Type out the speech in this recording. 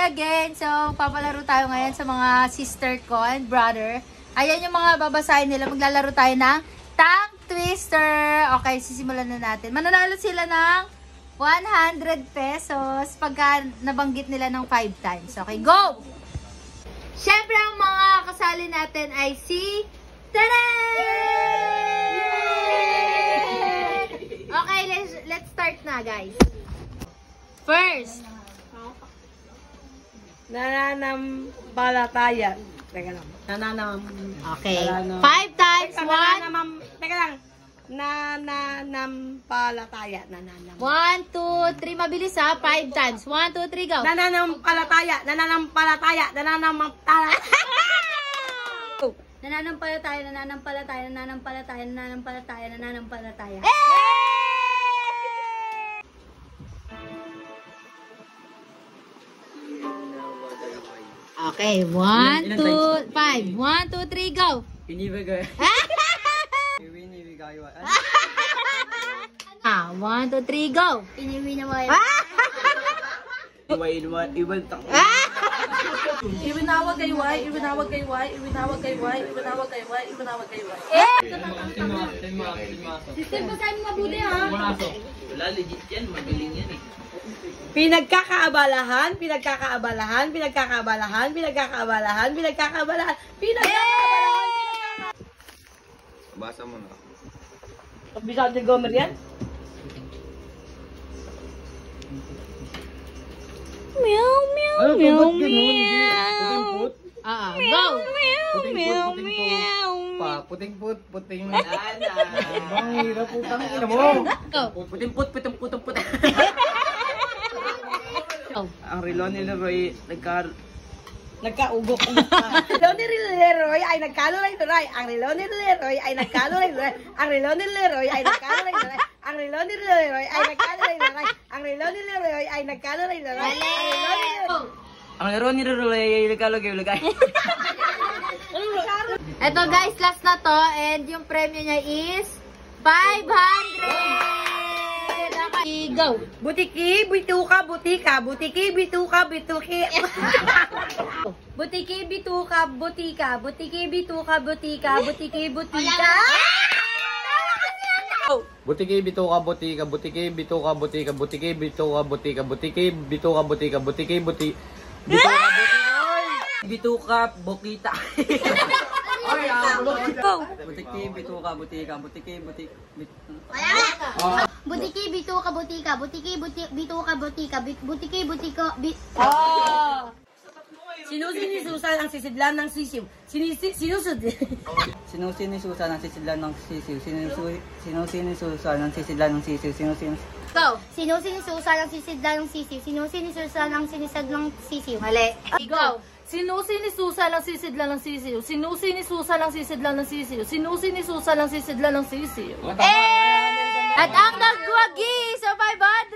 Again, so papalaro tayo ngayon sa mga sister ko and brother. Ayan yung mga babasahin nila. Maglalaro tayo ng tongue twister. Okay, sisimulan na natin. Mananalo sila ng 100 pesos pagka nabanggit nila ng 5 times. Okay, go! Siyempre, ang mga kasali natin ay si Tadam! Okay, let's start na, guys. First, nananampalataya. Teka lang. Okay. 5 times. 1. Teka lang. Nananampalataya. 1, 2, 3. Mabilis ha. 5 times. 1, 2, 3, go. Nananampalataya. Nananampalataya. Nananampalataya. Nananampalataya. Nananampalataya. Nananampalataya. Nananampalataya. Nananampalataya. Okay, 1, 2, 5. 1, 2, 3, go! Inibigay. 1, 2, 3, go! Iwinawag kay Y, iwinawag kay Y, iwinawag kay Y, iwinawag kay Y, iwinawag kay Y. Sister, basahin mo mabuti ha? Wala, legit yan. Magaling yan eh. Pinagkakaabalahan, pinagkakaabalahan, pinagkakaabalahan, pinagkakaabalahan, pinagkakaabalahan, pinagkakaabalahan. Basa mo na. Bisa ni Gomer yan? Meow, meow, meow, meow. Puting-put? Go! Meow, meow, meow. Puting-put, puting nana. Ang hirap putang ina mo. Go! Puting-put, puting-put. Ang relo ni Leroy Nagkaugok. Relo ni Leroy ay nagkaluray-luray. Ang relo ni Leroy ay nagkaluray-luray. Ang relo ni Leroy ay nagkaluray-luray. Ang relo ni Leroy ay nagkaluray-luray. Ang relo ni Leroy ay nagkaluray-luray. Ang laro ni Leroy ay nagkalagay-lagay. Eto guys, last na to. And yung premyo niya is 500! Go! Butiki, bituka, butika. Butiki, bituka, bituki. Butiki, bituka, butika. Butiki, bituka, butika. Butiki, butika. Butiki, bituka, butika. Butiki, bituka, butika. Butiki, bituka, butika. Butiki, bituka, butika. Butiki, butika, bituka, bukita. Butiki, bituka, butika. Butiki, butika. Butiki, bituka, butika. Butiki, bituka, butika. Butiki, butika, Sinusinisusan ang sisidlan ng sisiw. Sinusud. Sinusinisusan ang sisidlan ng sisiw. Sinusinisusan ang sisidlan ng sisiw. Go! Sinusinisusan ang sisidlan ng sisiw. Sinusinisusan ang sinisadlang sisiw. Mali. Go! Sinusinisusan ang sisidlan ng sisiw. Sinusinisusan ang sisidlan ng sisiw. Sinusinisusan ang sisidlan ng sisiw. At ang nagwagi sa 500!